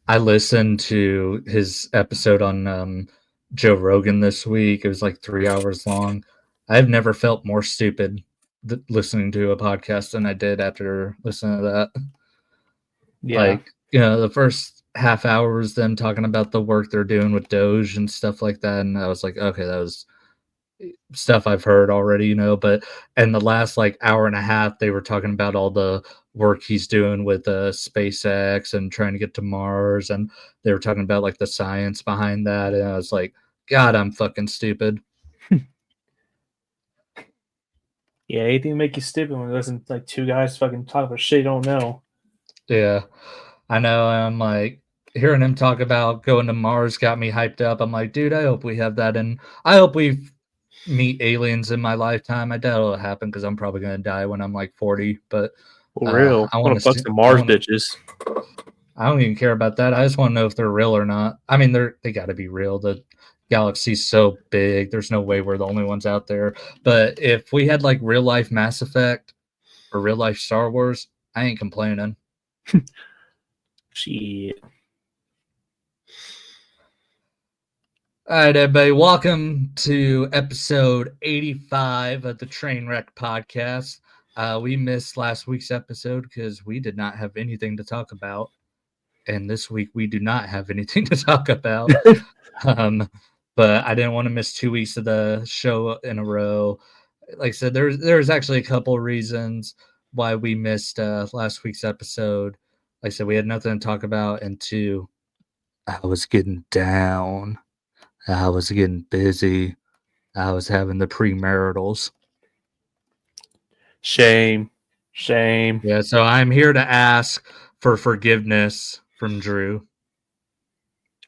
I listened to his episode on Joe Rogan this week. It was like 3 hours long. I've never felt more stupid listening to a podcast than I did after listening to that. Yeah. Like, the first half hour was them talking about the work they're doing with Doge and stuff like that, and I was like, okay, that was stuff I've heard already, but in the last like hour and a half, they were talking about all the work he's doing with SpaceX and trying to get to Mars, and they were talking about like the science behind that, and I was like, God, I'm fucking stupid. Yeah, anything to make you stupid when listen to like two guys fucking talk about shit you don't know. Yeah, I know. I'm like hearing him talk about going to Mars got me hyped up. I'm like, dude, I hope we have that, and I hope we meet aliens in my lifetime. I doubt it'll happen because I'm probably gonna die when I'm like 40. But For real. I I want want to to fuck see. some Mars bitches. I don't even care about that. I just want to know if they're real or not. I mean, they got to be real. The galaxy's so big. There's no way we're the only ones out there. But if we had like real life Mass Effect or real life Star Wars, I ain't complaining. Shit. All right, everybody. Welcome to episode 85 of the Trainwreck Podcast. We missed last week's episode because we did not have anything to talk about. And this week we do not have anything to talk about. But I didn't want to miss 2 weeks of the show in a row. Like I said, there's actually a couple of reasons why we missed last week's episode. Like I said, we had nothing to talk about, and two, I was getting down. I was getting busy. I was having the premaritals. Shame. Shame. Yeah, so I'm here to ask for forgiveness from Drew.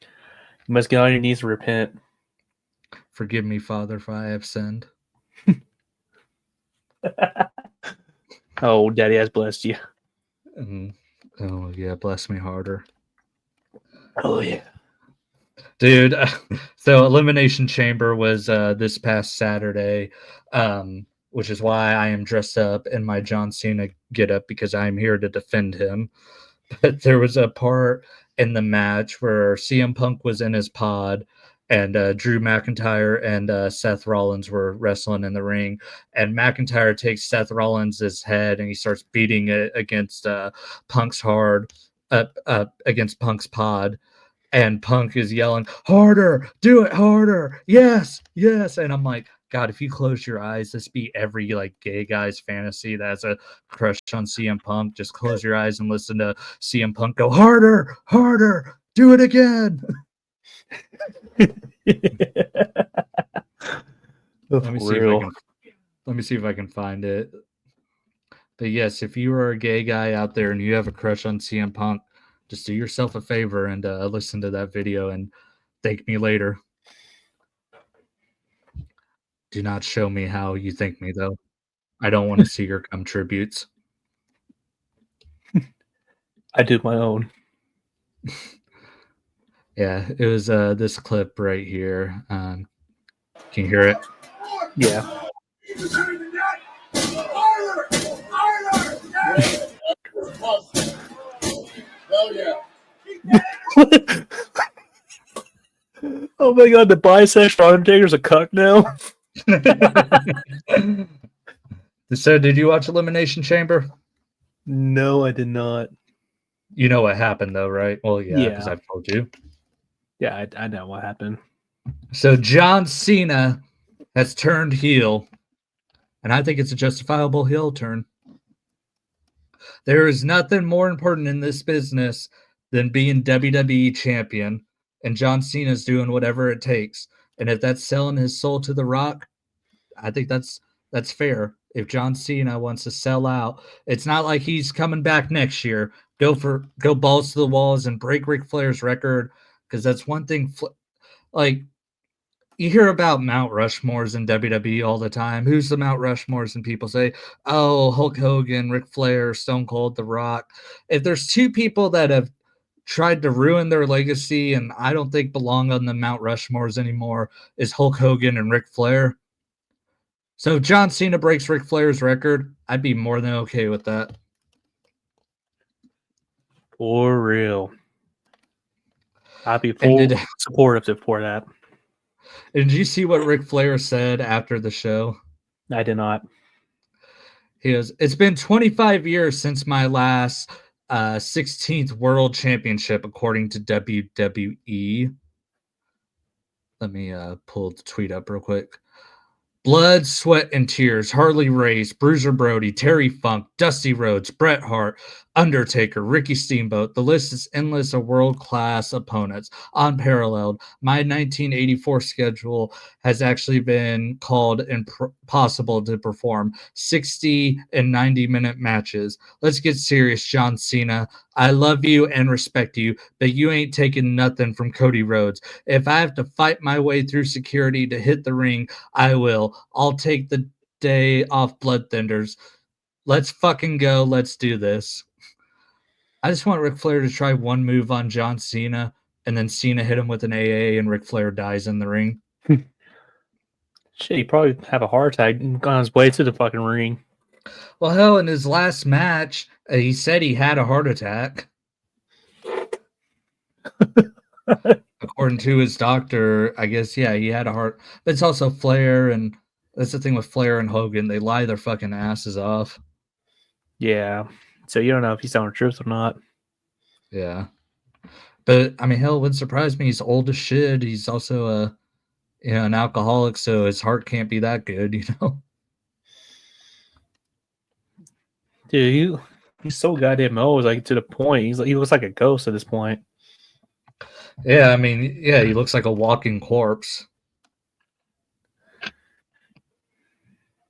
You must get on your knees and repent. Forgive me, Father, for I have sinned. Oh, Daddy has blessed you. Oh, yeah, bless me harder. Oh, yeah. Dude, so Elimination Chamber was this past Saturday, which is why I am dressed up in my John Cena getup because I'm here to defend him. But there was a part in the match where CM Punk was in his pod and Drew McIntyre and Seth Rollins were wrestling in the ring. And McIntyre takes Seth Rollins' head and he starts beating it against Punk's against Punk's pod. And Punk is yelling, harder, do it harder. Yes, yes. And I'm like, God, if you close your eyes, this be every like gay guy's fantasy that has a crush on CM Punk. Just close your eyes and listen to CM Punk go harder, harder, do it again. Let me see if I can find it. But yes, if you are a gay guy out there and you have a crush on CM Punk, just do yourself a favor and listen to that video and thank me later. Do not show me how you thank me, though. I don't want to see your cum tributes. I do my own. Yeah, it was this clip right here. Can you hear it? Yeah. Hell yeah. Oh my god, the bisexual Undertaker's a cuck now. So, did you watch Elimination Chamber? No, I did not. You know what happened, though, right? Well, yeah, because Yeah. I've told you. Yeah, I know what happened. So, John Cena has turned heel, and I think it's a justifiable heel turn. There is nothing more important in this business than being WWE champion, and John Cena's doing whatever it takes. And if that's selling his soul to The Rock, I think that's fair. If John Cena wants to sell out, it's not like he's coming back next year. Go balls to the walls and break Ric Flair's record, because that's one thing. Like, you hear about Mount Rushmores in WWE all the time. Who's the Mount Rushmores? And people say, oh, Hulk Hogan, Ric Flair, Stone Cold, The Rock. If there's two people that have tried to ruin their legacy and I don't think belong on the Mount Rushmores anymore, is Hulk Hogan and Ric Flair. So if John Cena breaks Ric Flair's record, I'd be more than okay with that. For real. I'd be And full did, supportive for that. did you see what Ric Flair said after the show? I did not. He goes, "It's been 25 years since my last 16th World Championship, according to WWE." Let me pull the tweet up real quick. Blood, sweat, and tears. Harley Race, Bruiser Brody, Terry Funk, Dusty Rhodes, Bret Hart, Undertaker, Ricky Steamboat. The list is endless of world-class opponents, unparalleled. My 1984 schedule has actually been called impossible to perform. 60 and 90-minute matches. Let's get serious, John Cena. I love you and respect you, but you ain't taking nothing from Cody Rhodes. If I have to fight my way through security to hit the ring, I will. I'll take the day off Blood Thunders. Let's fucking go. Let's do this. I just want Ric Flair to try one move on John Cena, and then Cena hit him with an AA, and Ric Flair dies in the ring. Shit, he'd probably have a heart attack on his way to the fucking ring. Well, hell, in his last match, he said he had a heart attack. According to his doctor, I guess, yeah, he had a heart. But it's also Flair, and that's the thing with Flair and Hogan. They lie their fucking asses off. Yeah. So you don't know if he's telling the truth or not. Yeah. But, I mean, hell, it wouldn't surprise me. He's old as shit. He's also an alcoholic, so his heart can't be that good, you know? Dude, he's so goddamn old, like to the point. He looks like a ghost at this point. Yeah, I mean, yeah, he looks like a walking corpse.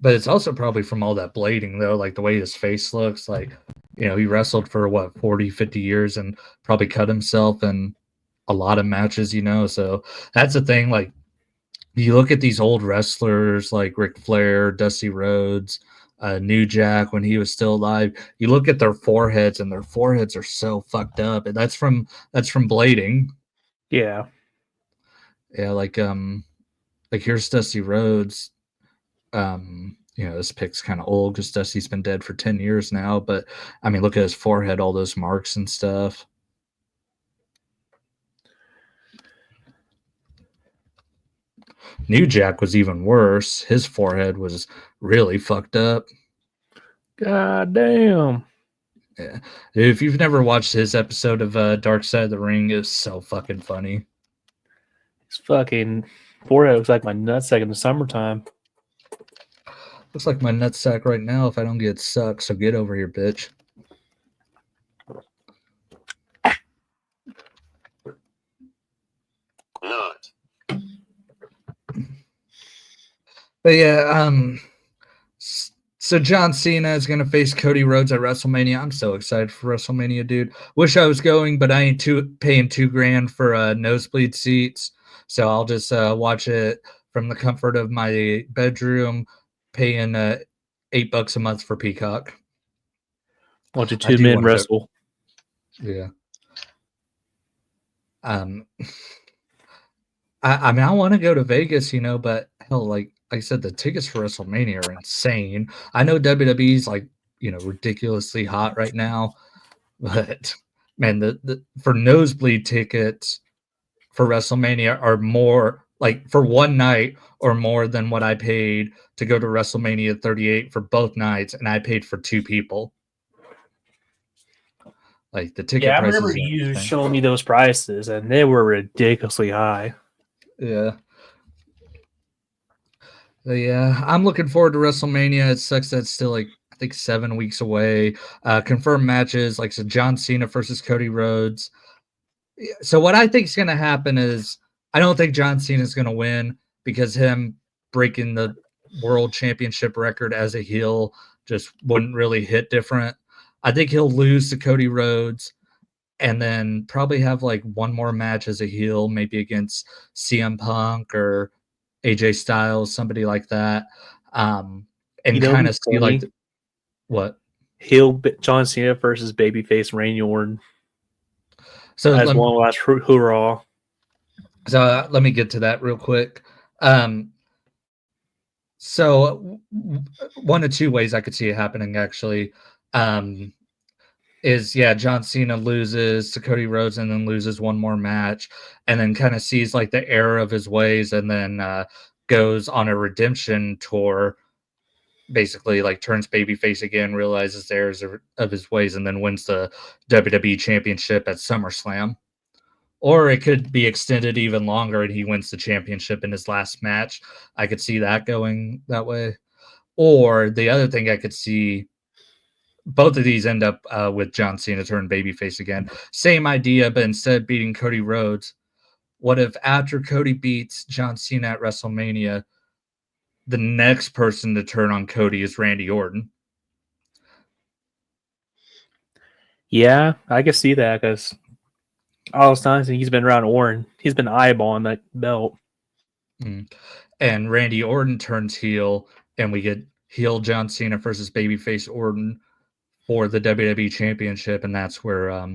But it's also probably from all that blading, though, like the way his face looks. Like, you know, he wrestled for, 40, 50 years and probably cut himself in a lot of matches, you know? So that's the thing. Like, you look at these old wrestlers like Ric Flair, Dusty Rhodes, New Jack when he was still alive. You look at their foreheads, and their foreheads are so fucked up. And that's from blading. Yeah. Yeah, like here's Dusty Rhodes. You know, this pic's kind of old because Dusty's been dead for 10 years now, but I mean, look at his forehead, all those marks and stuff. New Jack was even worse. His forehead was really fucked up. God damn. Yeah. If you've never watched his episode of Dark Side of the Ring, it's so fucking funny. His fucking forehead looks like my nutsack in the summertime. Looks like my nutsack right now if I don't get sucked, so get over here, bitch. Not. But yeah, so John Cena is going to face Cody Rhodes at WrestleMania. I'm so excited for WrestleMania, dude. Wish I was going, but I ain't paying $2,000 for nosebleed seats. So I'll just watch it from the comfort of my bedroom, paying $8 a month for Peacock. Watch a two men wrestle. Yeah. I mean, I want to go to Vegas, you know, but hell, like I said, the tickets for WrestleMania are insane. I know WWE's like, you know, ridiculously hot right now, but man, the for nosebleed tickets for WrestleMania are more like for one night or more than what I paid to go to WrestleMania 38 for both nights, and I paid for two people. Like the ticket prices. I remember you showing me those prices, and they were ridiculously high. Yeah. But yeah, I'm looking forward to WrestleMania. It sucks that it's still like I think 7 weeks away. Confirmed matches like so John Cena versus Cody Rhodes. So what I think is going to happen is I don't think John Cena is going to win because him breaking the world championship record as a heel just wouldn't really hit different. I think he'll lose to Cody Rhodes and then probably have like one more match as a heel, maybe against CM Punk or AJ Styles, somebody like that, and kind of see like what heel John Cena versus babyface Randy Orton. So as one last hoorah. So let me get to that real quick. So one of two ways I could see it happening, actually. is John Cena loses to Cody Rhodes and then loses one more match and then kind of sees like the error of his ways and then goes on a redemption tour, basically like turns babyface again, realizes the errors of his ways, and then wins the WWE Championship at SummerSlam. Or it could be extended even longer and he wins the championship in his last match. I could see that going that way. Or the other thing I could see, both of these end up with John Cena turn babyface again. Same idea, but instead of beating Cody Rhodes, what if after Cody beats John Cena at WrestleMania, the next person to turn on Cody is Randy Orton? Yeah, I can see that because all this time he's been around Orton. He's been eyeballing that belt. And Randy Orton turns heel, and we get heel John Cena versus babyface Orton for the WWE Championship, and that's where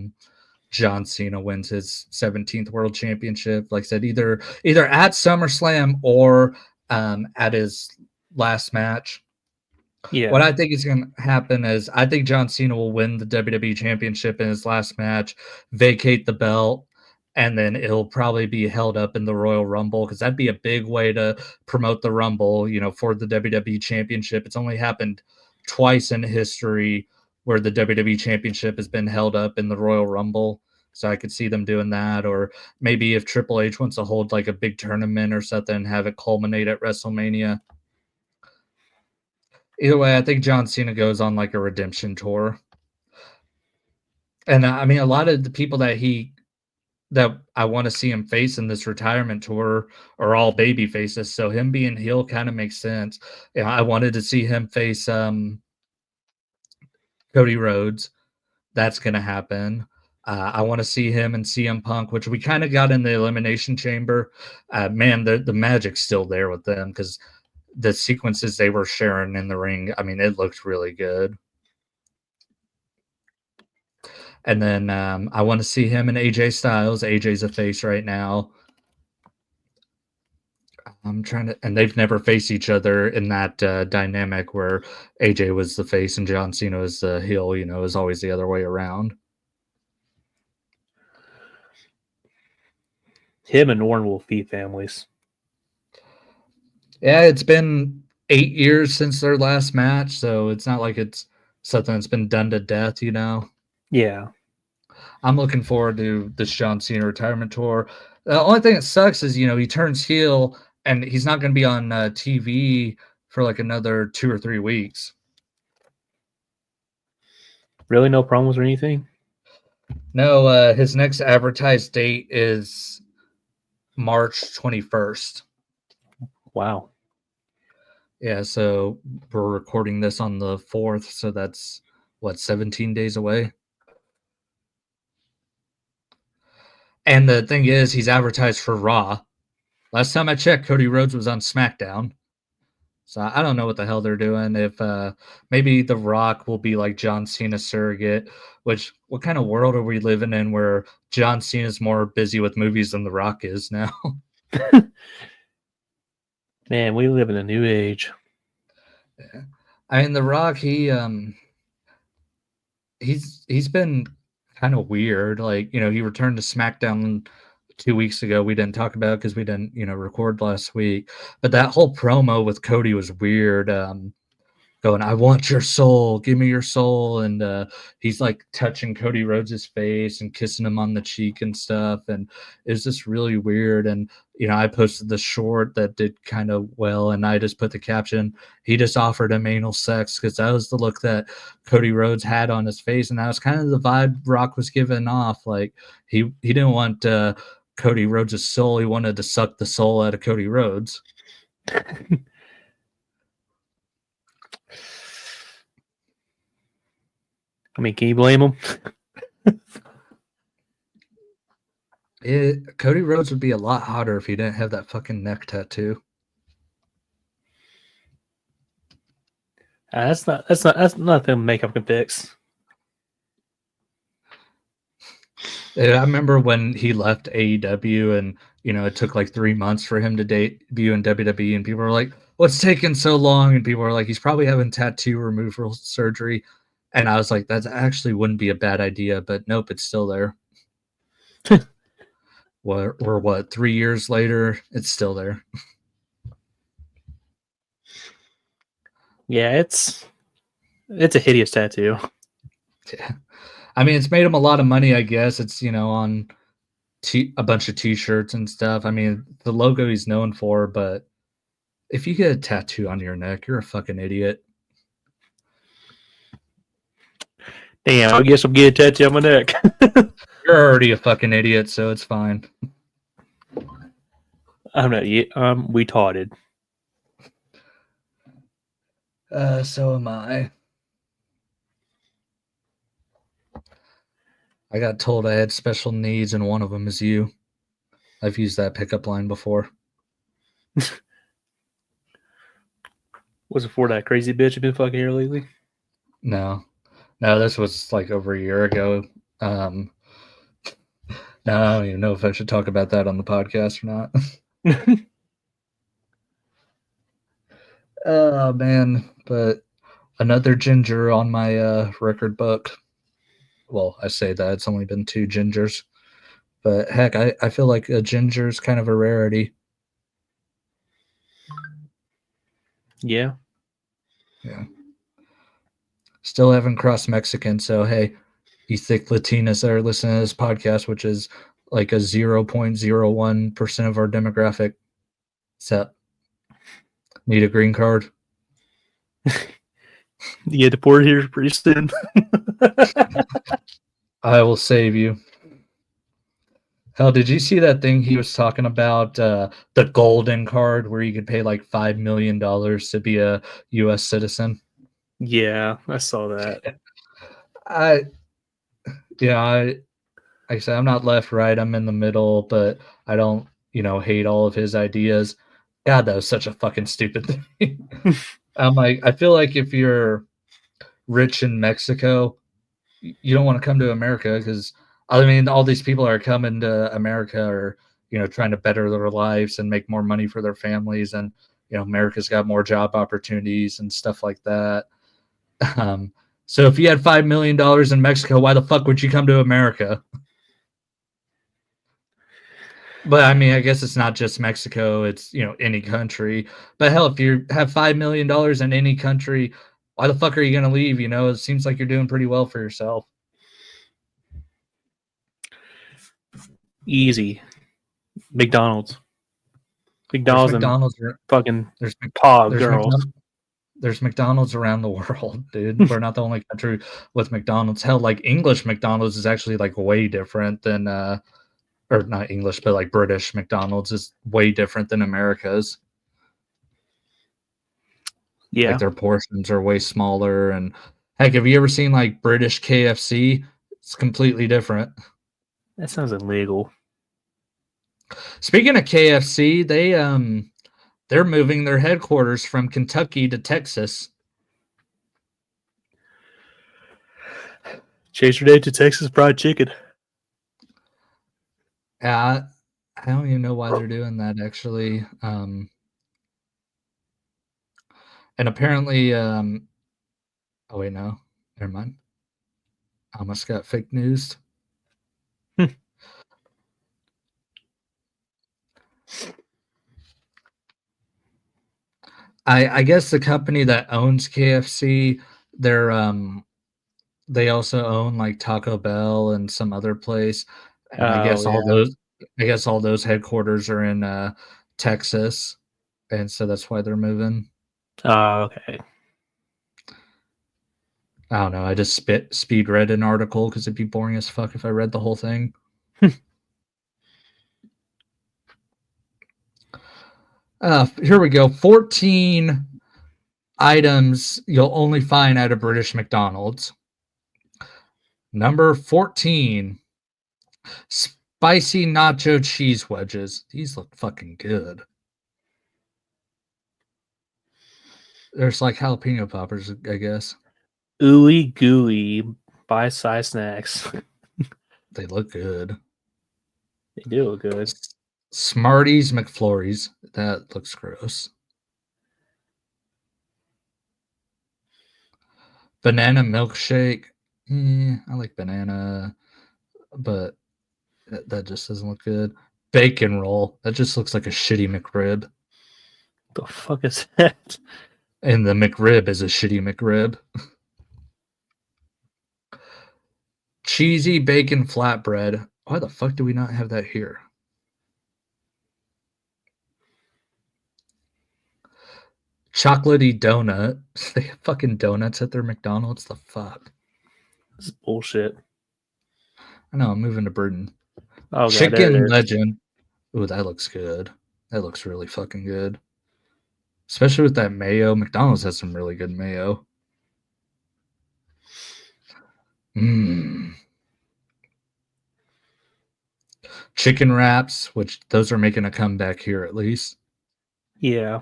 John Cena wins his 17th World Championship. Like I said, either at SummerSlam or at his last match. Yeah. What I think is going to happen is I think John Cena will win the WWE Championship in his last match, vacate the belt, and then it'll probably be held up in the Royal Rumble because that'd be a big way to promote the Rumble, for the WWE Championship. It's only happened twice in history where the WWE Championship has been held up in the Royal Rumble. So I could see them doing that, or maybe if Triple H wants to hold like a big tournament or something and have it culminate at WrestleMania. Either way, I think John Cena goes on like a redemption tour. And I mean, a lot of the people that I want to see him face in this retirement tour are all baby faces. So him being heel kind of makes sense. I wanted to see him face Cody Rhodes. That's going to happen. I want to see him and CM Punk, which we kind of got in the Elimination Chamber. Man, the magic's still there with them because the sequences they were sharing in the ring, I mean, it looked really good. And then I want to see him and AJ Styles. AJ's a face right now. And they've never faced each other in that dynamic where AJ was the face and John Cena was the heel, it was always the other way around. Him and Orton will feed families. Yeah, it's been 8 years since their last match, so it's not like it's something that's been done to death, Yeah. I'm looking forward to this John Cena retirement tour. The only thing that sucks is, he turns heel and he's not going to be on TV for like another 2 or 3 weeks. Really, no promos or anything? No, his next advertised date is March 21st. Wow. Yeah, so we're recording this on the 4th, so that's, 17 days away? And the thing is, he's advertised for Raw. Last time I checked, Cody Rhodes was on SmackDown. So I don't know what the hell they're doing. If maybe The Rock will be like John Cena surrogate, which what kind of world are we living in where John Cena's more busy with movies than The Rock is now? Man, we live in a new age. Yeah. I mean, The Rock, he's been kind of weird. Like, he returned to SmackDown 2 weeks ago. We didn't talk about it because we didn't, record last week. But that whole promo with Cody was weird. Going, I want your soul, give me your soul. And he's like touching Cody Rhodes' face and kissing him on the cheek and stuff. And it was just really weird. And, I posted the short that did kind of well. And I just put the caption, he just offered him anal sex, because that was the look that Cody Rhodes had on his face. And that was kind of the vibe Rock was giving off. Like he didn't want Cody Rhodes' soul. He wanted to suck the soul out of Cody Rhodes. I mean, can you blame him? Cody Rhodes would be a lot hotter if he didn't have that fucking neck tattoo. That's nothing makeup can fix. I remember when he left AEW and, it took like 3 months for him to debut in WWE, and people were like, what's taking so long? And people were like, he's probably having tattoo removal surgery. And I was like, that actually wouldn't be a bad idea, but nope, it's still there. We're what, 3 years later, it's still there. Yeah, it's a hideous tattoo. Yeah. I mean, it's made him a lot of money, I guess. It's, on a bunch of t-shirts and stuff. I mean, the logo he's known for, but if you get a tattoo on your neck, you're a fucking idiot. Damn, I guess I'm getting a tattoo on my neck. You're already a fucking idiot, so it's fine. I'm not yet. I'm retarded. So am I. I got told I had special needs, and one of them is you. I've used that pickup line before. Was it for that crazy bitch you've been fucking here lately? No, this was like over a year ago. No, I don't even know if I should talk about that on the podcast or not. Oh man, but another ginger on my record book. Well, I say that it's only been 2 gingers, but heck, I feel like a ginger's kind of a rarity. Yeah. Still haven't crossed Mexican, so hey, you thick Latinas that are listening to this podcast, which is like a 0.01% of our demographic, so need a green card. You get deported here pretty soon. I will save you. Hell, did you see that thing he was talking about, the golden card, where you could pay like $5 million to be a U.S. citizen? Yeah, I saw that. Like I said, I'm not left, right. I'm in the middle, but I don't, hate all of his ideas. God, that was such a fucking stupid thing. I'm like, I feel like if you're rich in Mexico, you don't want to come to America because, I mean, all these people are coming to America or, trying to better their lives and make more money for their families. And, America's got more job opportunities and stuff like that. So if you had $5 million in Mexico, why the fuck would you come to America? But I mean, I guess it's not just Mexico, it's, any country. But hell, if you have $5 million in any country, why the fuck are you going to leave? It seems like you're doing pretty well for yourself. Easy. McDonald's. There's And McDonald's. fucking There's pog there's girls. there's McDonald's around the world, dude. We're not the only country with McDonald's. Hell, like English McDonald's is actually like way different than or not English, but like British McDonald's is way different than America's. Yeah. Like their portions are way smaller. And heck, have you ever seen like British KFC? It's completely different. That sounds illegal. Speaking of KFC, they're moving their headquarters from Kentucky to Texas. Change your name to Texas Fried Chicken. I don't even know why they're doing that, actually. And apparently, oh wait, no, never mind. I almost got fake news. I guess the company that owns KFC, they also own like Taco Bell and some other place, and I guess all those headquarters are in Texas, and so that's why they're moving. Oh, okay. I don't know. I just speed read an article because it'd be boring as fuck if I read the whole thing. Here we go. 14 items you'll only find at a British McDonald's. Number 14, spicy nacho cheese wedges. These look fucking good. There's like jalapeno poppers, I guess. Ooey gooey bite-sized snacks. They look good. They do look good. Smarties McFlurries. That looks gross. Banana milkshake. I like banana, but that just doesn't look good. Bacon roll. That just looks like a shitty McRib. The fuck is that? And the McRib is a shitty McRib. Cheesy bacon flatbread. Why the fuck do we not have that here? Chocolatey donut. They have fucking donuts at their McDonald's. The fuck? This is bullshit. I know, I'm moving to Burton. Oh, God, Chicken there it is. Legend. Ooh, that looks good. That looks really fucking good. Especially with that mayo. McDonald's has some really good mayo. Chicken wraps, which those are making a comeback here at least. Yeah.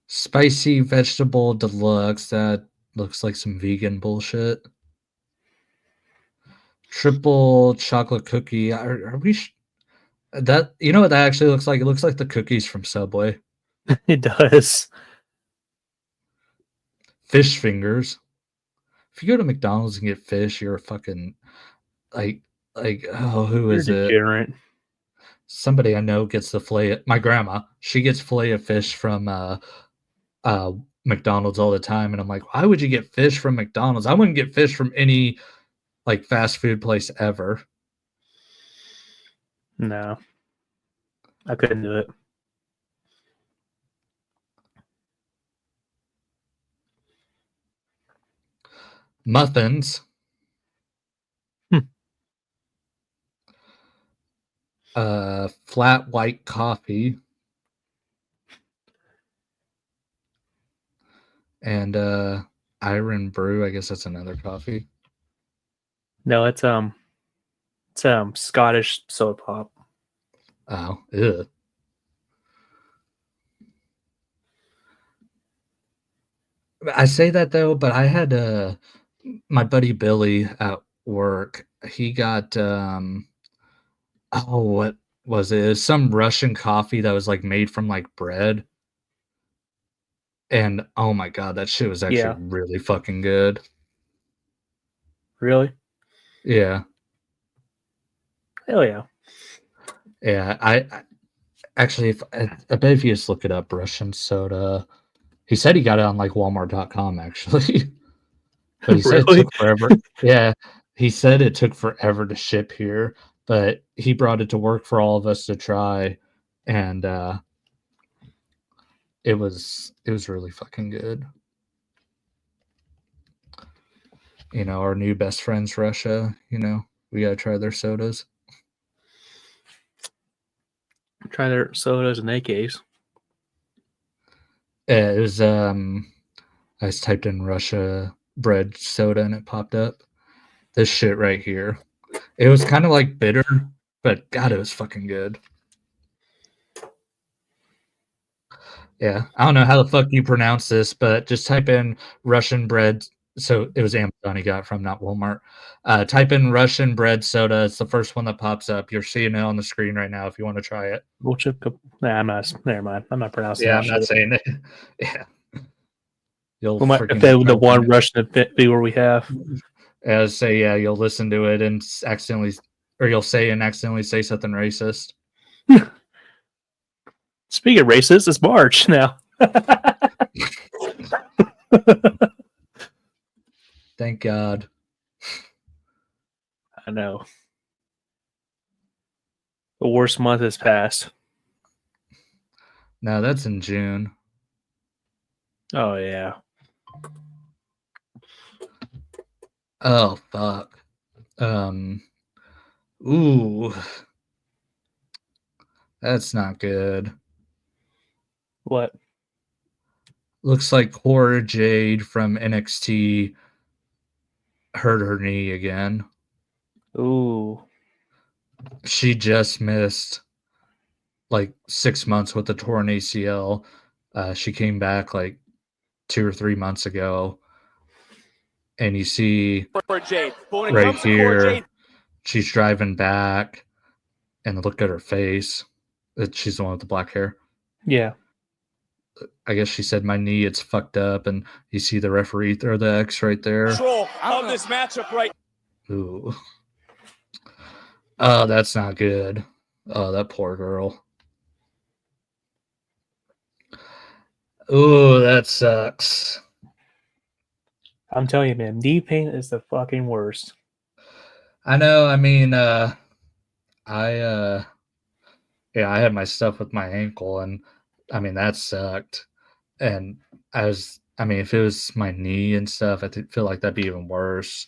Spicy vegetable deluxe. That looks like some vegan bullshit. Triple chocolate cookie. Are we? That, you know what that actually looks like? It looks like the cookies from Subway. It does. Fish fingers. If you go to McDonald's and get fish, you're a fucking like who You're is it? degenerate. Somebody I know gets the fillet. My grandma, she gets fillet of fish from McDonald's all the time, and I'm like, why would you get fish from McDonald's? I wouldn't get fish from any like fast food place ever. No. I couldn't do it. Muffins. Flat white coffee. And Iron Brew. I guess that's another coffee. No, it's Scottish soda pop. Oh, ew. I say that though, but I had my buddy Billy at work. He got what was it? It was some Russian coffee that was like made from like bread. And oh my god, that shit was actually really fucking good. Really? Yeah. Hell yeah. Yeah, I actually, I bet if you just look it up, Russian soda. He said he got it on like Walmart.com actually, but he said it Really? took forever. Yeah, he said it took forever to ship here, but he brought it to work for all of us to try, and it was really fucking good. You know, our new best friends, Russia. You know, we gotta try their sodas. Try their sodas and AKs. Yeah, it was I just typed in Russia bread soda and it popped up. This shit right here. It was kind of like bitter, but God, it was fucking good. Yeah, I don't know how the fuck you pronounce this, but just type in Russian bread. So it was Amazon he got it from, not Walmart. Type in Russian bread soda. It's the first one that pops up. You're seeing it on the screen right now if you want to try it. Nah, I'm not. Never mind. I'm not pronouncing Yeah, that I'm shit. not saying it. Yeah. You'll If freaking the one Russian viewer we have. say, yeah, you'll listen to it and accidentally, or you'll say and accidentally say something racist. Speaking of racist, it's March now. Thank God. I know. The worst month has passed. No, that's in June. Oh, yeah. Oh, fuck. Ooh. That's not good. What? Looks like Cora Jade from NXT hurt her knee again. Ooh. She just missed like 6 months with the torn ACL. She came back like 2 or 3 months ago. And you see right here, she's driving back, and look at her face. She's the one with the black hair. Yeah. I guess she said my knee, it's fucked up, and you see the referee throw the X right there. Control of this matchup right. Ooh. Oh, that's not good. Oh, that poor girl. Ooh, that sucks. I'm telling you, man, knee pain is the fucking worst. I know. I mean, I had my stuff with my ankle, and I mean that sucked. And I mean, if it was my knee and stuff, I feel like that'd be even worse.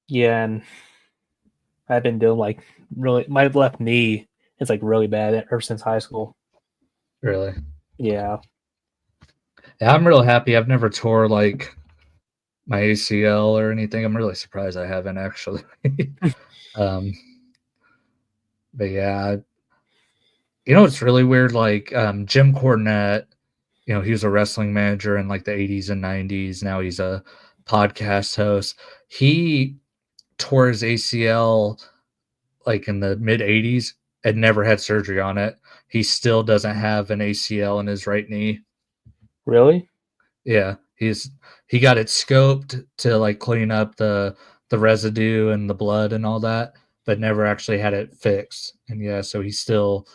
Yeah, and I've been doing like really my left knee is like really bad ever since high school. Really. Yeah. Yeah, I'm real happy. I've never tore like my ACL or anything. I'm really surprised I haven't actually. um, but yeah, you know it's really weird. Like Jim Cornette, you know, he was a wrestling manager in like the 80s and 90s. Now he's a podcast host. He tore his ACL like in the mid 80s and never had surgery on it. He still doesn't have an ACL in his right knee. Really? Yeah, he got it scoped to like clean up the residue and the blood and all that, but never actually had it fixed. And yeah, so he's still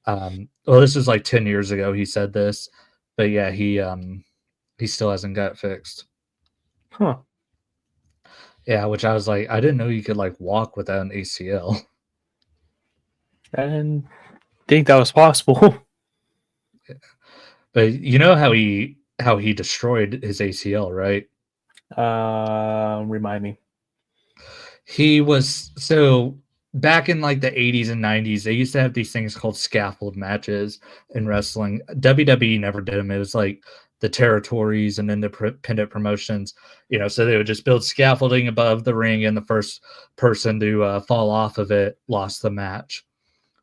well, this was like 10 years ago he said this, but yeah, he still hasn't got it fixed. Huh. Yeah, which I was like, I didn't know you could like walk without an ACL. I didn't think that was possible. But you know how he destroyed his ACL, right? Remind me. He was so back in like the 80s and 90s, they used to have these things called scaffold matches in wrestling. WWE never did them. It was like the territories and independent promotions, you know, so they would just build scaffolding above the ring, and the first person to fall off of it lost the match.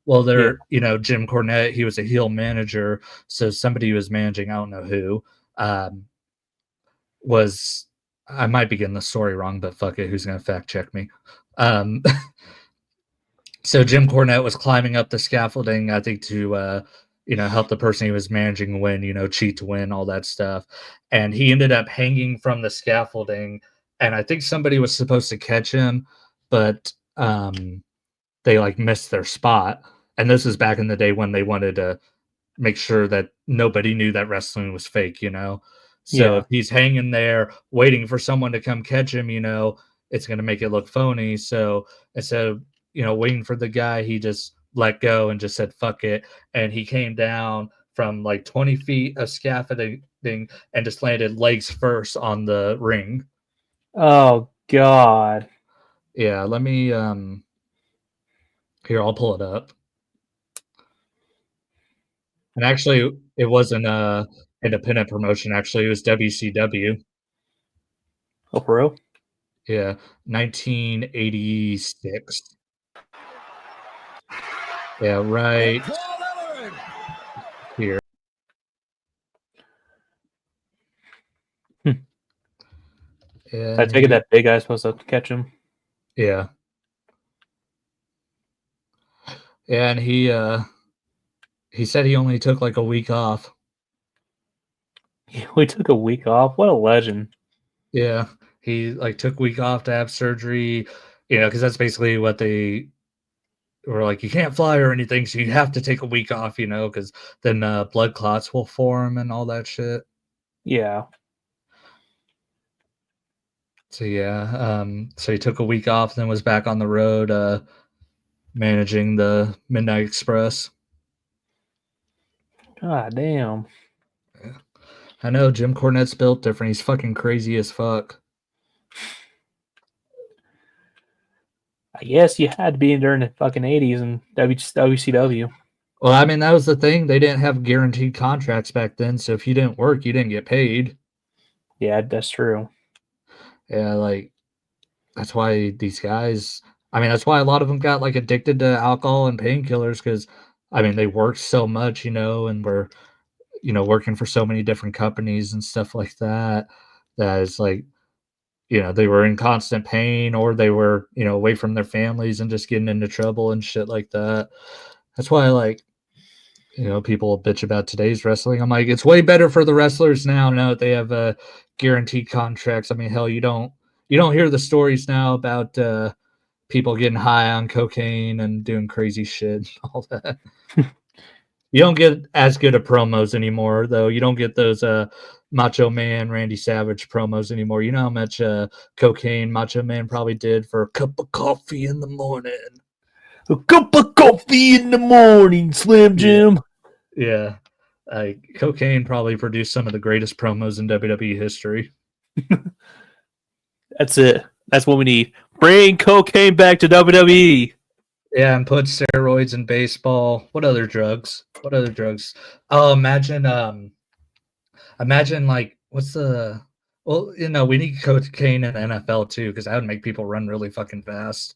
Well, you know, Jim Cornette, he was a heel manager, so somebody was managing, I don't know who, was I might be getting the story wrong, but fuck it, who's going to fact check me? So Jim Cornette was climbing up the scaffolding, I think, to you know, help the person he was managing win, you know, cheat to win, all that stuff. And he ended up hanging from the scaffolding, and I think somebody was supposed to catch him, but they like missed their spot. And this is back in the day when they wanted to make sure that nobody knew that wrestling was fake, you know. So Yeah. if he's hanging there waiting for someone to come catch him, you know, it's going to make it look phony. So instead of, you know, waiting for the guy, he just let go and just said fuck it, and he came down from like 20 feet of scaffolding and just landed legs first on the ring. Oh God. Yeah, let me here, I'll pull it up. And actually, it wasn't a independent promotion. Actually, it was WCW. Oh, for real? Yeah, 1986. Yeah, right here. I And take it that big guy's supposed to catch him. yeah, and he said he only took like a week off. We took a week off. What a legend. Yeah, he like took a week off to have surgery. You know, because that's basically what they were like. You can't fly or anything, so you have to take a week off. You know, because then blood clots will form and all that shit. Yeah. So yeah, so he took a week off, then was back on the road, managing the Midnight Express. God damn. I know Jim Cornette's built different. He's fucking crazy as fuck. I guess you had to be in during the fucking 80s and WCW. Well, I mean, that was the thing. They didn't have guaranteed contracts back then, so if you didn't work, you didn't get paid. Yeah, that's true. Yeah, like that's why these guys. I mean, that's why a lot of them got like addicted to alcohol and painkillers because, I mean, they worked so much, you know, and were, you know, working for so many different companies and stuff like that. That it's like, you know, they were in constant pain or they were, you know, away from their families and just getting into trouble and shit like that. That's why, like, People bitch about today's wrestling. I'm like, it's way better for the wrestlers now that they have guaranteed contracts. I mean, hell, you don't hear the stories now about people getting high on cocaine and doing crazy shit and all that. You don't get as good of promos anymore, though. You don't get those Macho Man, Randy Savage promos anymore. You know how much cocaine Macho Man probably did for a cup of coffee in the morning. A cup of coffee in the morning, Slim Jim. Yeah. Cocaine probably produced some of the greatest promos in WWE history. That's it. That's what we need. Bring cocaine back to WWE. Yeah, and put steroids in baseball. What other drugs? Oh, imagine like what's the we need cocaine in the NFL too, because that would make people run really fucking fast.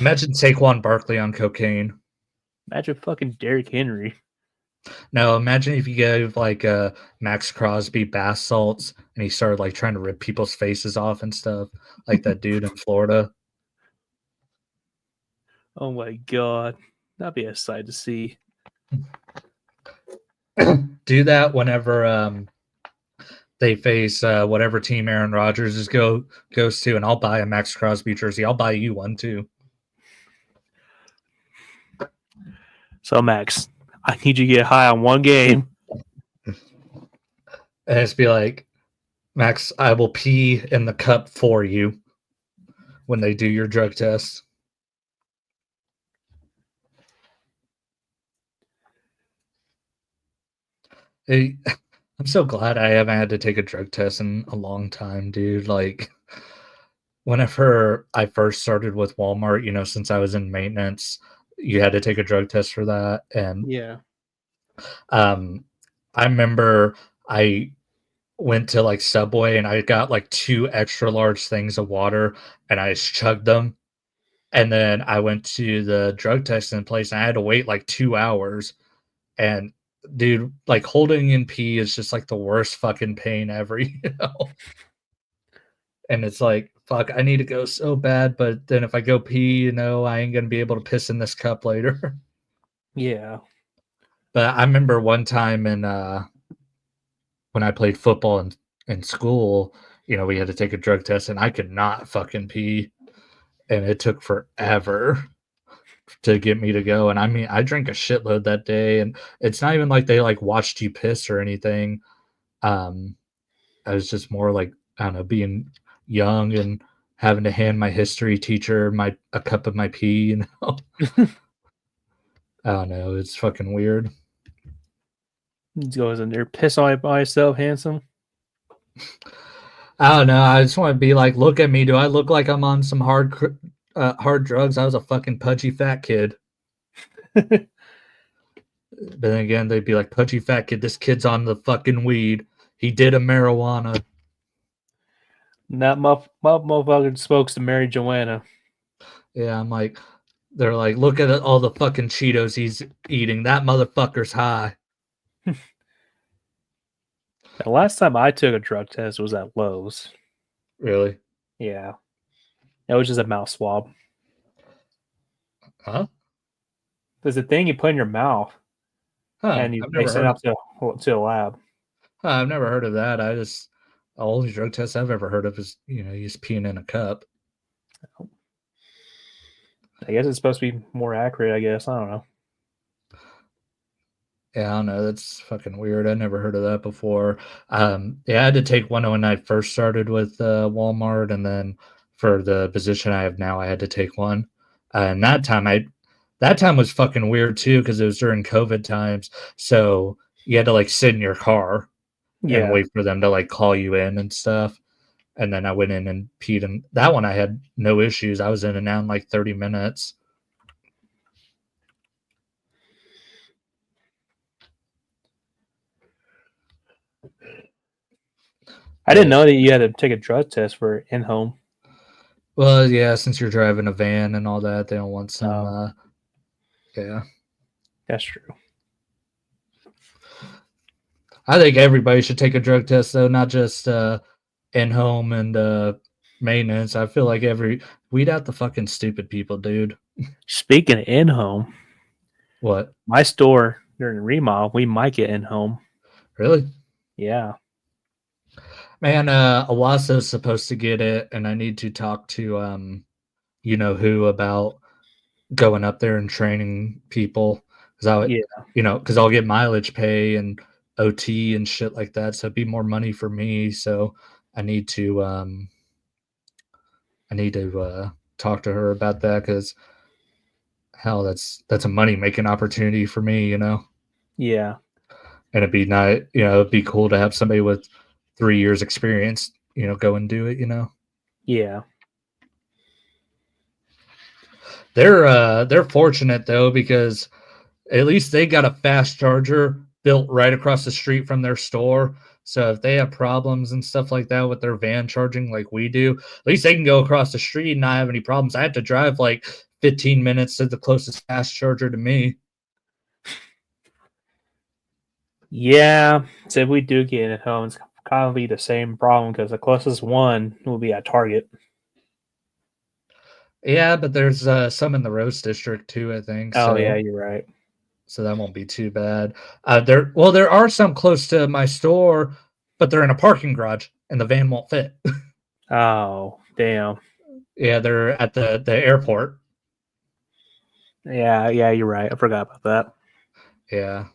Imagine Saquon Barkley on cocaine. Imagine fucking Derrick Henry. No, imagine if you gave like Max Crosby bath salts and he started like trying to rip people's faces off and stuff, like that dude in Florida. Oh my god. That'd be a sight to see. Do that whenever they face whatever team Aaron Rodgers goes to, and I'll buy a Max Crosby jersey. I'll buy you one too. So Max, I need you to get high on one game. And it's be like, Max, I will pee in the cup for you when they do your drug test. Hey, I'm so glad I haven't had to take a drug test in a long time, dude. Like, whenever I first started with Walmart, since I was in maintenance, you had to take a drug test for that. And Yeah. I remember I went to like Subway and I got like 2 extra large things of water and I just chugged them. And then I went to the drug testing place and I had to wait like 2 hours. And dude, like holding in pee is just like the worst fucking pain ever, And it's like, fuck, I need to go so bad, but then if I go pee, I ain't gonna be able to piss in this cup later. Yeah. But I remember one time when I played football in school, we had to take a drug test and I could not fucking pee. And it took forever to get me to go. And I mean, I drank a shitload that day, and it's not even like they like watched you piss or anything. I was just more like, I don't know, being young and having to hand my history teacher a cup of my pee, I don't know, it's fucking weird. He goes in there, piss on it by himself, handsome. I don't know. I just want to be like, look at me. Do I look like I'm on some hard drugs? I was a fucking pudgy fat kid. But then again, they'd be like, pudgy fat kid, this kid's on the fucking weed. He did a marijuana. That motherfucker smokes to Mary Joanna. Yeah, I'm like, they're like, look at all the fucking Cheetos he's eating. That motherfucker's high. The last time I took a drug test was at Lowe's. Really? Yeah. It was just a mouth swab. Huh? There's a thing you put in your mouth, and they send it out to a lab. I've never heard of that. All the drug tests I've ever heard of is, you just peeing in a cup. I guess it's supposed to be more accurate, I guess. I don't know. Yeah, I don't know. That's fucking weird. I never heard of that before. I had to take one when I first started with Walmart, and then for the position I have now, I had to take one. And that time was fucking weird too, because it was during COVID times. So you had to like sit in your car and wait for them to like call you in and stuff. And then I went in and peed, and that one I had no issues. I was in and out in like 30 minutes. I didn't know that you had to take a drug test for in-home. Well, yeah, since you're driving a van and all that, they don't want some. Yeah, that's true. I think everybody should take a drug test, though, not just in-home and maintenance. I feel like weed out the fucking stupid people, dude. Speaking of in-home, What? My store during the remodel, we might get in home. Really? Yeah. Man, Owaso's supposed to get it, and I need to talk to you know who about going up there and training people because I would, Yeah. because I'll get mileage pay and OT and shit like that, so it'd be more money for me. So I need to talk to her about that because hell, that's a money making opportunity for me, Yeah. and it'd be nice, it'd be cool to have somebody with 3 years experience, go and do it, Yeah. They're fortunate though because at least they got a fast charger built right across the street from their store. So if they have problems and stuff like that with their van charging like we do, at least they can go across the street and not have any problems. I had to drive like 15 minutes to the closest fast charger to me. Yeah. So if we do get it home, it's kind of be the same problem because the closest one will be at Target. Yeah, but there's some in the Rose District too, I think. Oh, So, yeah, you're right. so that won't be too bad. There are some close to my store, but they're in a parking garage and the van won't fit. Oh, damn. Yeah, they're at the airport. Yeah, you're right. I forgot about that. Yeah.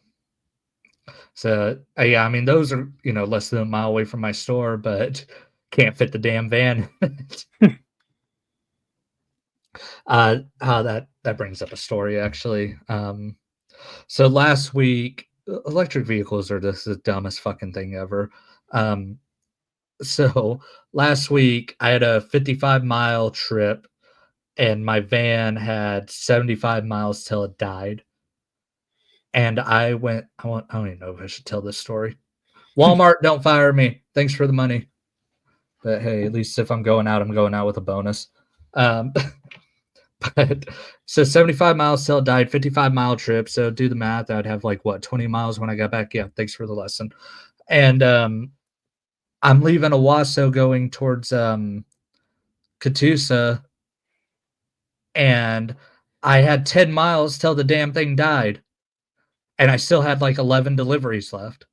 So yeah, I mean those are less than a mile away from my store, but can't fit the damn van. That brings up a story actually. So last week, electric vehicles are just the dumbest fucking thing ever. So last week I had a 55-mile trip, and my van had 75 miles till it died. And I don't even know if I should tell this story. Walmart, don't fire me. Thanks for the money. But hey, at least if I'm going out with a bonus. Um, but so 75 miles till it died, 55-mile trip. So do the math. I'd have like 20 miles when I got back. Yeah, thanks for the lesson. And I'm leaving Owasso going towards Catoosa, and I had 10 miles till the damn thing died. And I still had like 11 deliveries left.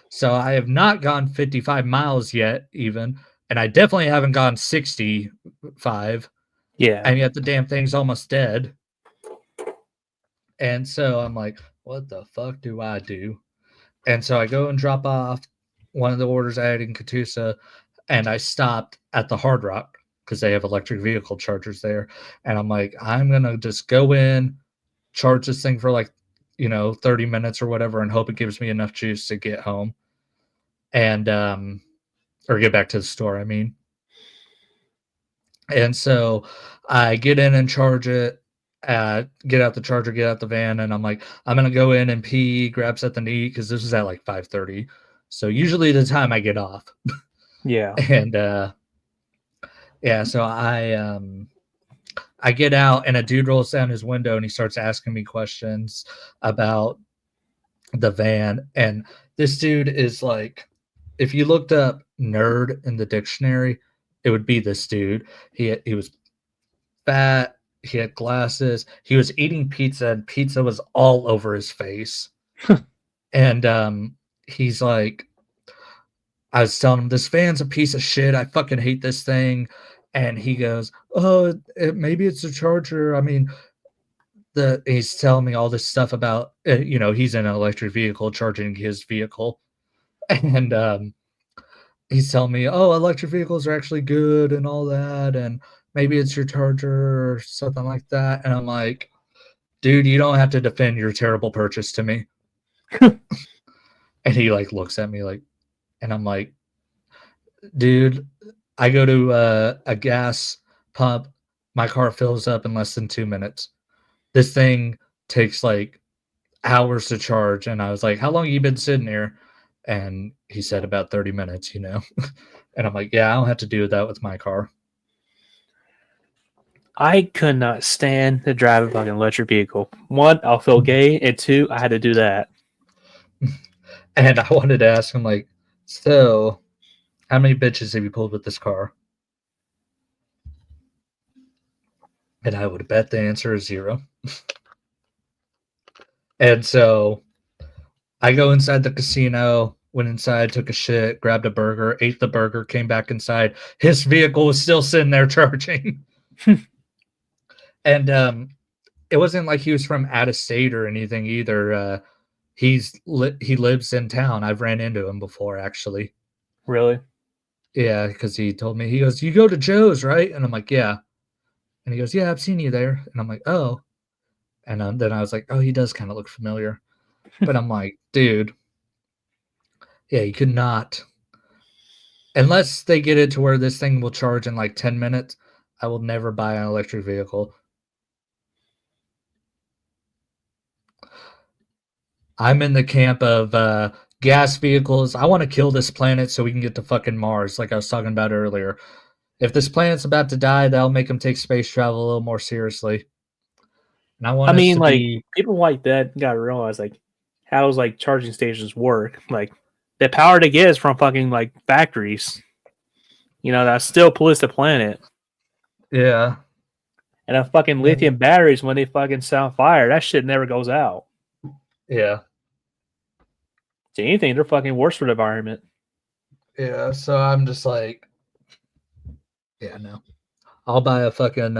So I have not gone 55 miles yet, even. And I definitely haven't gone 65. Yeah. And yet the damn thing's almost dead. And so I'm like, what the fuck do I do? And so I go and drop off one of the orders I had in Catoosa, and I stopped at the Hard Rock because they have electric vehicle chargers there. And I'm like, I'm going to just go in, charge this thing for like, 30 minutes or whatever, and hope it gives me enough juice to get home and, or get back to the store, I mean. And so I get in and charge it, get out the charger, get out the van, and I'm like, I'm gonna go in and pee, grab something to eat because this is at like 5:30. So usually the time I get off. Yeah. And yeah, so I get out and a dude rolls down his window and he starts asking me questions about the van. And this dude is like, if you looked up nerd in the dictionary, it would be this dude. He was fat, he had glasses, he was eating pizza, and pizza was all over his face. And he's like, I was telling him, this van's a piece of shit, I fucking hate this thing. And he goes, oh, maybe it's a charger. I mean, he's telling me all this stuff about he's in an electric vehicle charging his vehicle. And he's telling me, oh, electric vehicles are actually good and all that, and maybe it's your charger or something like that. And I'm like, dude, you don't have to defend your terrible purchase to me. And he like looks at me like, and I'm like, dude, I go to a gas pump, my car fills up in less than 2 minutes. This thing takes like hours to charge. And I was like, how long have you been sitting here? And he said about 30 minutes, And I'm like, yeah, I don't have to do that with my car. I could not stand to drive a fucking electric vehicle. One, I'll feel gay, and two, I had to do that. And I wanted to ask him, like, so how many bitches have you pulled with this car? And I would bet the answer is 0. And so I go inside the casino, went inside, took a shit, grabbed a burger, ate the burger, came back inside. His vehicle was still sitting there charging. And it wasn't like he was from out of state or anything either. He lives in town. I've ran into him before, actually. Really? Yeah, because he told me, he goes, "You go to Joe's, right?" And I'm like, "Yeah." And he goes, "Yeah, I've seen you there." And I'm like, "Oh." And then I was like, "Oh, he does kind of look familiar." But I'm like, dude, yeah, you could not. Unless they get it to where this thing will charge in like 10 minutes, I will never buy an electric vehicle. I'm in the camp of gas vehicles. I want to kill this planet so we can get to fucking Mars, like I was talking about earlier. If this planet's about to die, that'll make them take space travel a little more seriously. And I want I us mean, to like be. people like that gotta realize like how's like charging stations work. Like the power they get is from fucking like factories. You know, that still pollutes the planet. Yeah. And a fucking lithium batteries when they fucking set on fire, that shit never goes out. Yeah. To anything, they're fucking worse for the environment. Yeah. So I'm just like, yeah, no. I'll buy a fucking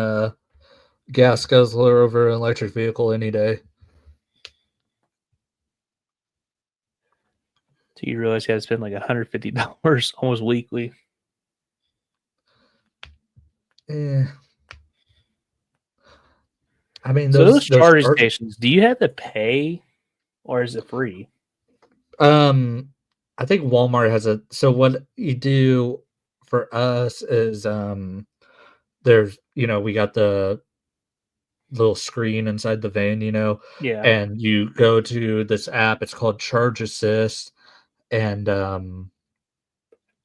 gas guzzler over an electric vehicle any day. So you realize you have to spend like $150 almost weekly. Yeah. I mean, So those those charging charging. stations, do you have to pay or is it free? I think Walmart has a. So what you do for us is there's we got the little screen inside the van, Yeah. and you go to this app. It's called Charge Assist, and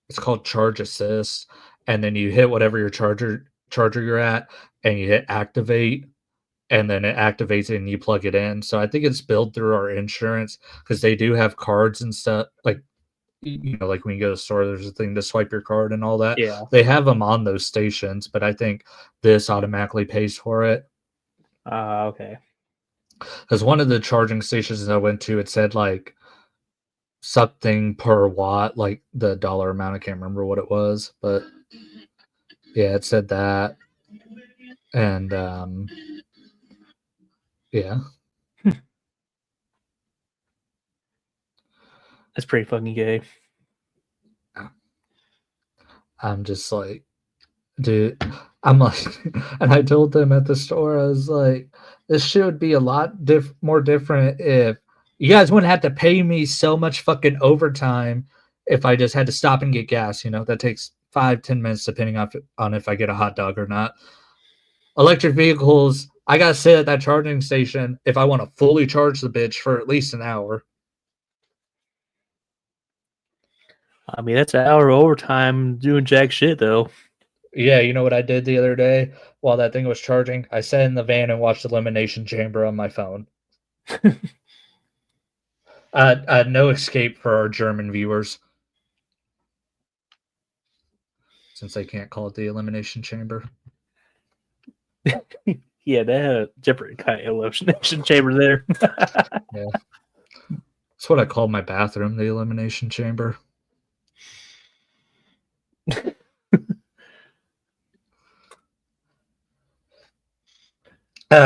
it's called Charge Assist, and then you hit whatever your charger you're at, and you hit activate, and then it activates it and you plug it in. So I think it's billed through our insurance because they do have cards and stuff. Like like when you go to the store, there's a thing to swipe your card and all that. Yeah. They have them on those stations, but I think this automatically pays for it. Okay. Because one of the charging stations I went to, it said like something per watt, like the dollar amount. I can't remember what it was, but yeah, it said that. And yeah. That's pretty fucking gay. I'm just like, dude, I'm like, and I told them at the store, I was like, this shit would be a lot more different if you guys wouldn't have to pay me so much fucking overtime if I just had to stop and get gas. That takes 5-10 minutes depending on if I get a hot dog or not. Electric vehicles, I gotta sit at that charging station if I want to fully charge the bitch for at least an hour. I mean, that's an hour of overtime doing jack shit, though. Yeah, you know what I did the other day while that thing was charging? I sat in the van and watched Elimination Chamber on my phone. No escape for our German viewers, since they can't call it the Elimination Chamber. Yeah, they had a different kind of elimination chamber there. Yeah. That's what I called my bathroom, the Elimination Chamber.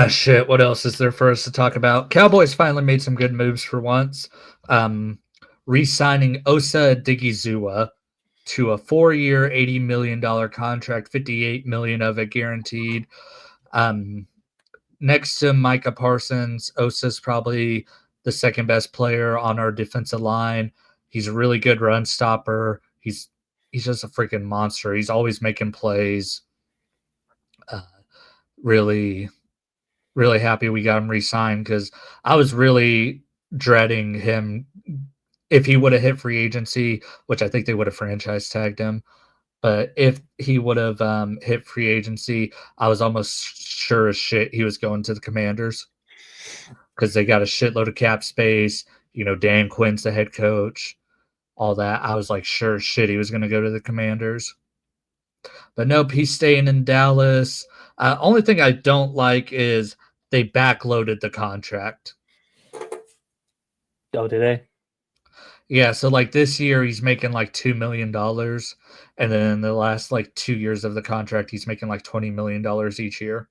Shit, what else is there for us to talk about? Cowboys finally made some good moves for once. Re-signing Osa Digizua to a 4-year, $80 million contract, $58 million of it guaranteed. Next to Micah Parsons, Osa's probably the second best player on our defensive line. He's a really good run stopper. He's just a freaking monster. He's always making plays. Really, really happy we got him re-signed because I was really dreading him if he would have hit free agency, which I think they would have franchise tagged him. But if he would have hit free agency, I was almost sure as shit he was going to the Commanders because they got a shitload of cap space. Dan Quinn's the head coach, all that. I was like sure as shit he was going to go to the Commanders. But nope, he's staying in Dallas. Only thing I don't like is they backloaded the contract. Oh, did they? Yeah, so like this year he's making like $2 million, and then in the last like 2 years of the contract he's making like $20 million each year.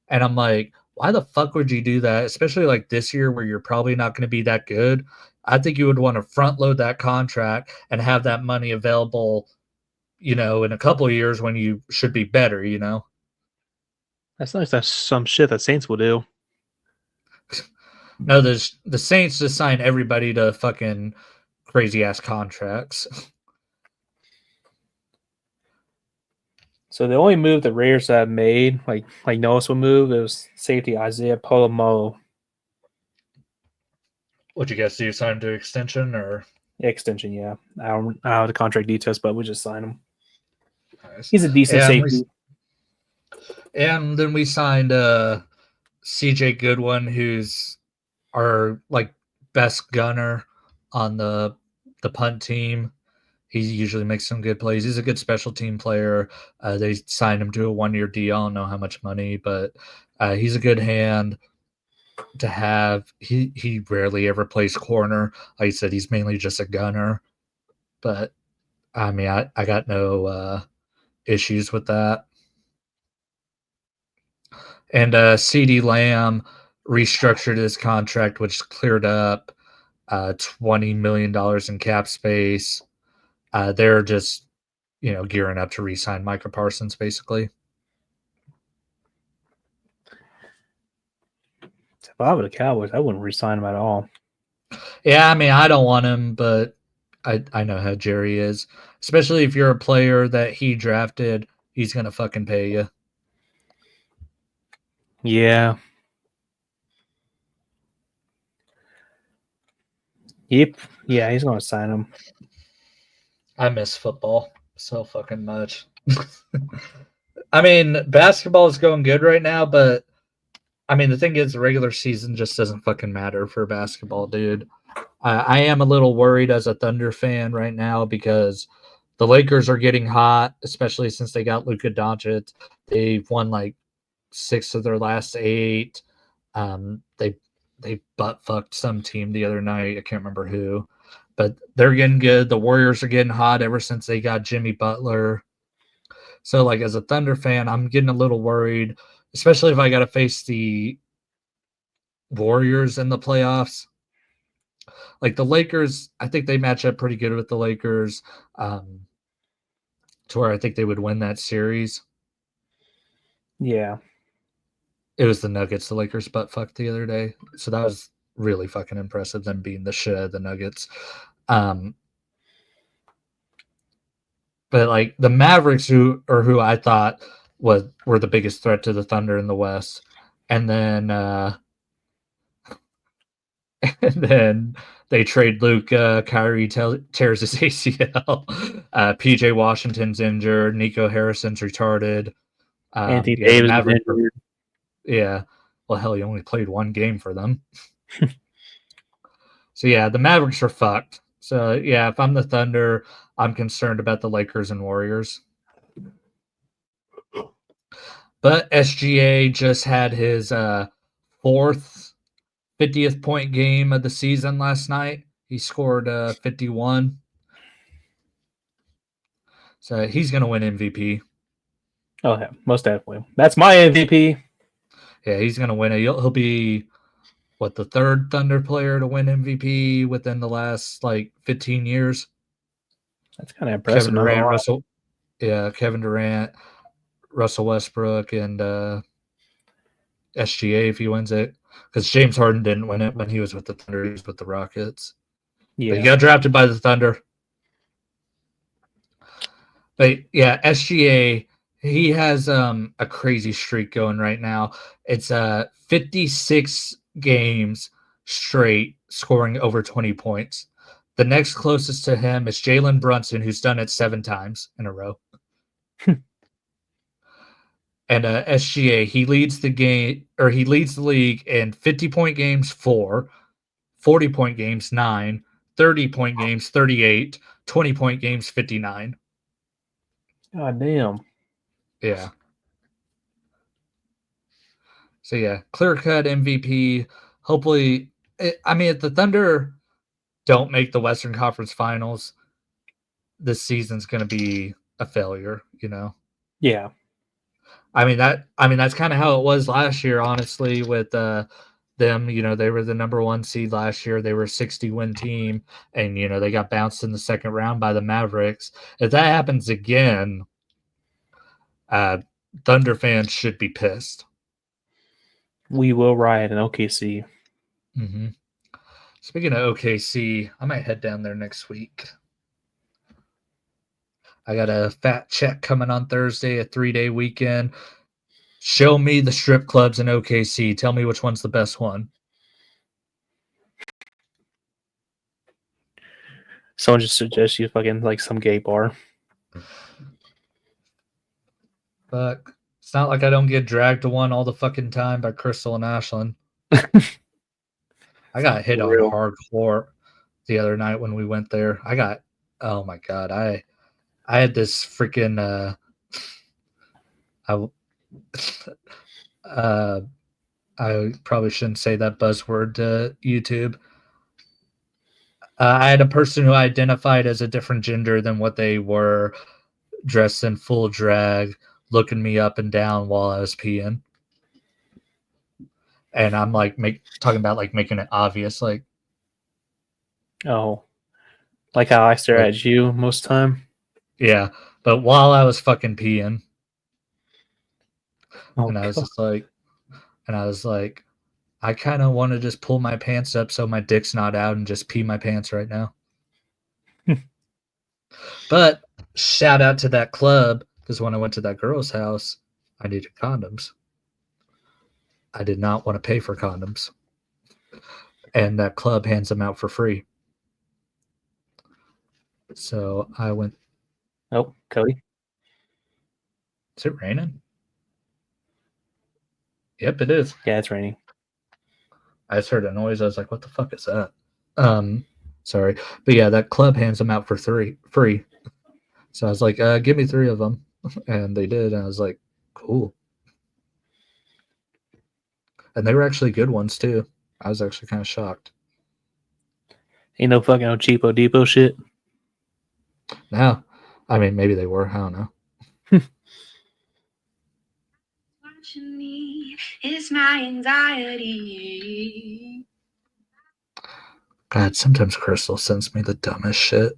And I'm like, why the fuck would you do that? Especially like this year where you're probably not going to be that good. I think you would want to front load that contract and have that money available, in a couple of years when you should be better. That's nice. That's some shit that Saints will do. No, the Saints just sign everybody to fucking crazy ass contracts. So the only move the Raiders have made, like noticeable move, is safety Isaiah Polomo What'd you guys do? Sign him to extension or? extension. Yeah, I don't know the contract details, but we just signed him. Nice. He's a decent safety. And then we signed CJ Goodwin, who's our like best gunner on the punt team. He usually makes some good plays. He's a good special team player. They signed him to a 1-year deal. I don't know how much money, but he's a good hand to have. He rarely ever plays corner. Like I said, he's mainly just a gunner. But I mean, I got no issues with that. And CD Lamb restructured his contract, which cleared up $20 million in cap space. They're just, gearing up to re-sign Micah Parsons, basically. If I were the Cowboys, I wouldn't resign him at all. Yeah, I mean, I don't want him, but I know how Jerry is. Especially if you're a player that he drafted, he's going to fucking pay you. Yeah. Yep. Yeah, he's going to sign him. I miss football so fucking much. I mean, basketball is going good right now, but I mean, the thing is, the regular season just doesn't fucking matter for basketball, dude. I am a little worried as a Thunder fan right now because the Lakers are getting hot, especially since they got Luka Doncic. They've won like 6 of their last 8. They butt fucked some team the other night. I can't remember who, but they're getting good. The Warriors are getting hot ever since they got Jimmy Butler. So, like, as a Thunder fan, I'm getting a little worried, especially if I got to face the Warriors in the playoffs. Like the Lakers, I think they match up pretty good with the Lakers, to where I think they would win that series. Yeah. It was the Nuggets, the Lakers butt fucked the other day. So that was really fucking impressive, them being the shit of the Nuggets. But like the Mavericks, who I thought were the biggest threat to the Thunder in the West, and then they trade Luka. Kyrie tears his ACL. PJ Washington's injured. Nico Harrison's retarded. Anthony Davis is injured. Yeah. Well, hell, he only played 1 game for them. So yeah, the Mavericks are fucked. So yeah, if I'm the Thunder, I'm concerned about the Lakers and Warriors. But SGA just had his 4th 50th point game of the season last night. He scored 51. So he's going to win MVP. Oh, yeah, most definitely. That's my MVP. Yeah, he's going to win it. He'll be, the 3rd Thunder player to win MVP within the last, 15 years. That's kind of impressive. Kevin Durant, Russell Westbrook, and SGA if he wins it. Because James Harden didn't win it when he was with the Thunder. He was with the Rockets. Yeah. But he got drafted by the Thunder. But yeah, SGA, he has a crazy streak going right now. It's 56 games straight scoring over 20 points. The next closest to him is Jalen Brunson, who's done it 7 times in a row. And SGA, he leads the league in 50-point games 4, 40-point games 9, 30-point games 38, 20-point games 59. God damn. Yeah. So yeah, clear-cut MVP. Hopefully, I mean, at the Thunder, don't make the Western Conference Finals, this season's going to be a failure, you know? Yeah. I mean, that's kind of how it was last year, honestly, with them. You know, they were the number 1 seed last year. They were a 60-win team, and, you know, they got bounced in the second round by the Mavericks. If that happens again, Thunder fans should be pissed. We will riot in OKC. Mm-hmm. Speaking of OKC, I might head down there next week. I got a fat check coming on Thursday, a 3-day weekend. Show me the strip clubs in OKC. Tell me which one's the best one. Someone just suggests you fucking like some gay bar. Fuck. It's not like I don't get dragged to one all the fucking time by Crystal and Ashlyn. I got hit on hardcore the other night when we went there. Oh my God. I had this freaking I probably shouldn't say that buzzword to YouTube. I had a person who identified as a different gender than what they were, dressed in full drag, looking me up and down while I was peeing. And I'm like talking about like making it obvious, like, oh, like how I stare at you most time. Yeah, but while I was fucking peeing, and I was God. just like, I kind of want to just pull my pants up so my dick's not out and just pee my pants right now. But shout out to that club, because when I went to that girl's house, I needed condoms. I did not want to pay for condoms. And that club hands them out for free. So I went. Oh, Cody. Is it raining? Yep, it is. Yeah, it's raining. I just heard a noise. I was like, what the fuck is that? Sorry. But yeah, that club hands them out for free. So I was like, give me 3 of them. And they did. And I was like, cool. And they were actually good ones too. I was actually kind of shocked. Ain't no fucking no cheapo depot shit. No. I mean, maybe they were. I don't know. Watching me is my anxiety. God, sometimes Crystal sends me the dumbest shit.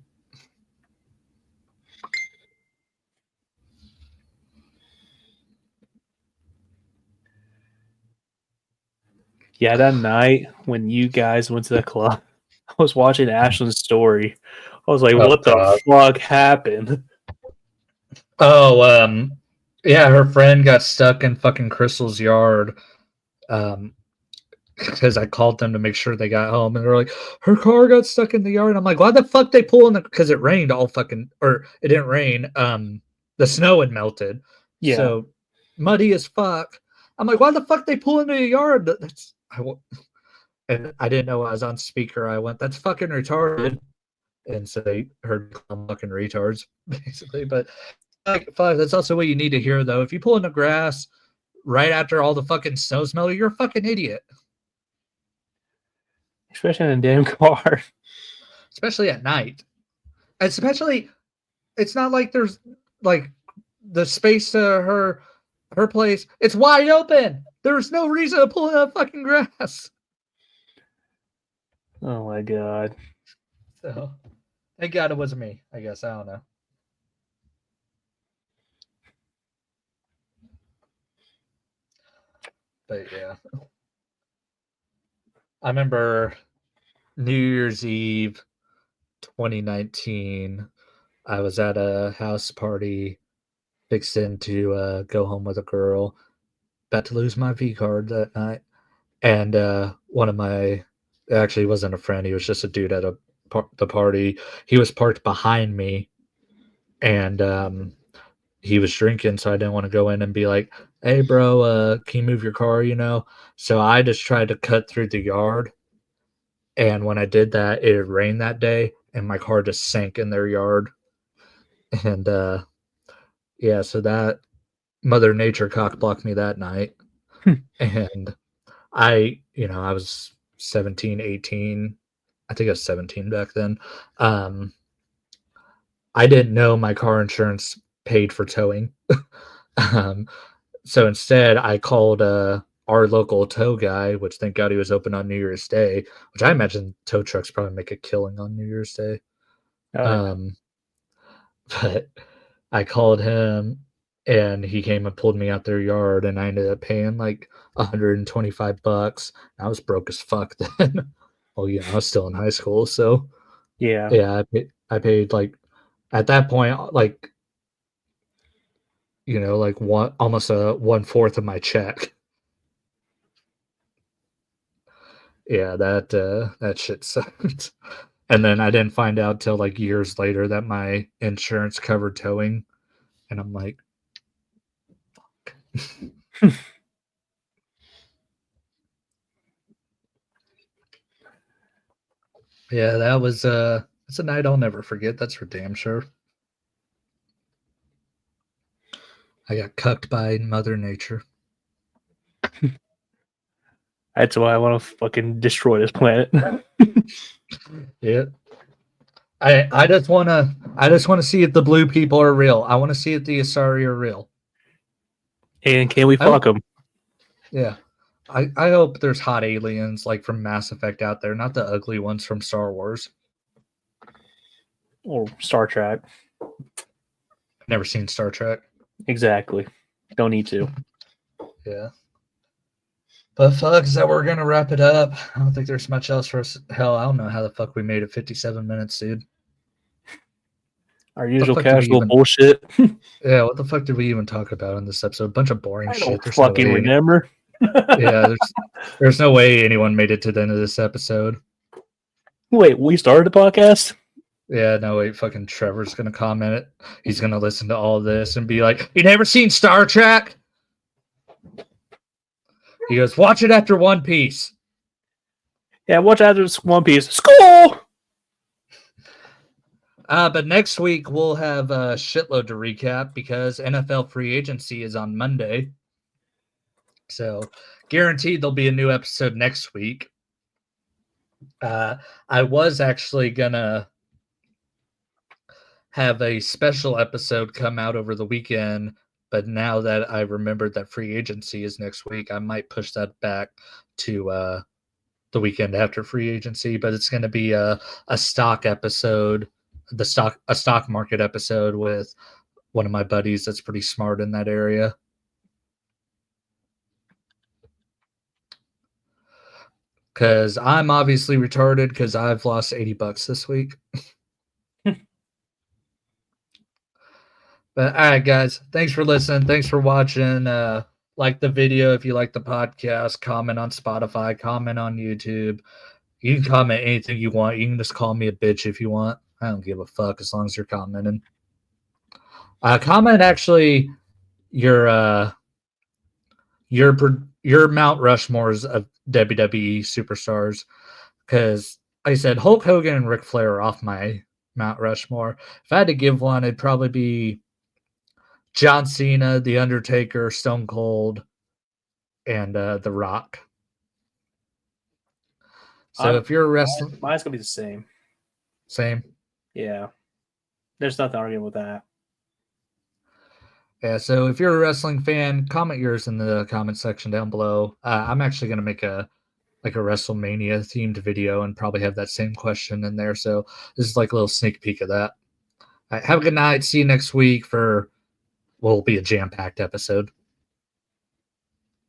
Yeah, that night when you guys went to the club, I was watching Ashlyn's story. I was like, what the fuck happened? Oh, yeah, her friend got stuck in fucking Crystal's yard. Because I called them to make sure they got home, and they're like, her car got stuck in the yard. I'm like, why the fuck they pull in the? Because it rained all fucking, or it didn't rain. The snow had melted, Yeah. so muddy as fuck. I'm like, why the fuck they pull into the yard? And I didn't know I was on speaker. I went, that's fucking retarded, and so they heard I'm fucking retards basically. But like, fuck, that's also what you need to hear though. If you pull in the grass right after all the fucking snow's melted, you're a fucking idiot. Especially in a damn car. Especially at night. Especially, it's not like there's like the space to her place. It's wide open. There's no reason to pull in that fucking grass. Oh my God. So, thank God it wasn't me. I guess I don't know. But yeah, I remember New Year's Eve 2019. I was at a house party, fixing to go home with a girl, about to lose my V card that night. And one of my, actually wasn't a friend, he was just a dude at the party. He was parked behind me, and he was drinking, so I didn't want to go in and be like, hey bro, can you move your car, you know? So I just tried to cut through the yard, and when I did that, it had rained that day, and my car just sank in their yard. And yeah, so that Mother Nature cock blocked me that night. And I was 17, 18, I think I was 17 back then. I didn't know my car insurance paid for towing. um, so instead, I called our local tow guy, which thank God he was open on New Year's Day, which I imagine tow trucks probably make a killing on New Year's Day. Oh, yeah. But I called him and he came and pulled me out their yard and I ended up paying like $125. I was broke as fuck then. Well, I was still in high school, so Yeah. yeah, I paid like at that point like like one almost a 1/4 of my check. Yeah, that shit sucked. And then I didn't find out till like years later that my insurance covered towing, and I'm like, yeah, that's a night I'll never forget. That's for damn sure. I got cucked by Mother Nature. That's why I want to fucking destroy this planet. Yeah. I just wanna see if the blue people are real. I wanna see if the Asari are real. And can we fuck them? Yeah. I hope there's hot aliens like from Mass Effect out there, not the ugly ones from Star Wars. Or Star Trek. Never seen Star Trek. Exactly. Don't need to. Yeah. But fuck, is that where we're gonna wrap it up? I don't think there's much else for us. Hell, I don't know how the fuck we made it 57 minutes, dude. Our usual fuck did we casual even- bullshit. Yeah, what the fuck did we even talk about in this episode? A bunch of boring I shit. don't There's no fucking way remember. yeah, there's no way anyone made it to the end of this episode. Wait, we started the podcast? Yeah, no wait, fucking Trevor's gonna comment it. He's gonna listen to all this and be like, "You never seen Star Trek?" He goes, "Watch it after One Piece." Yeah, watch after this One Piece. School! But next week we'll have a shitload to recap because NFL free agency is on Monday. So guaranteed there'll be a new episode next week. I was actually gonna have a special episode come out over the weekend, but now that I remembered that free agency is next week, I might push that back to the weekend after free agency. But it's going to be a stock episode, a stock market episode with one of my buddies that's pretty smart in that area. Because I'm obviously retarded because I've lost $80 this week. But all right, guys, thanks for listening. Thanks for watching. Like the video if you like the podcast. Comment on Spotify. Comment on YouTube. You can comment anything you want. You can just call me a bitch if you want. I don't give a fuck as long as you're commenting. Comment actually your Mount Rushmores of WWE superstars, because like I said, Hulk Hogan and Ric Flair are off my Mount Rushmore. If I had to give one, it'd probably be John Cena, The Undertaker, Stone Cold, and The Rock. So if you're a wrestler, Mine's gonna be the same. same. Yeah. There's nothing arguing with that. Yeah, so if you're a wrestling fan, comment yours in the comment section down below. I'm actually going to make a WrestleMania themed video and probably have that same question in there. So this is like a little sneak peek of that. All right, have a good night. See you next week for what will be a jam-packed episode.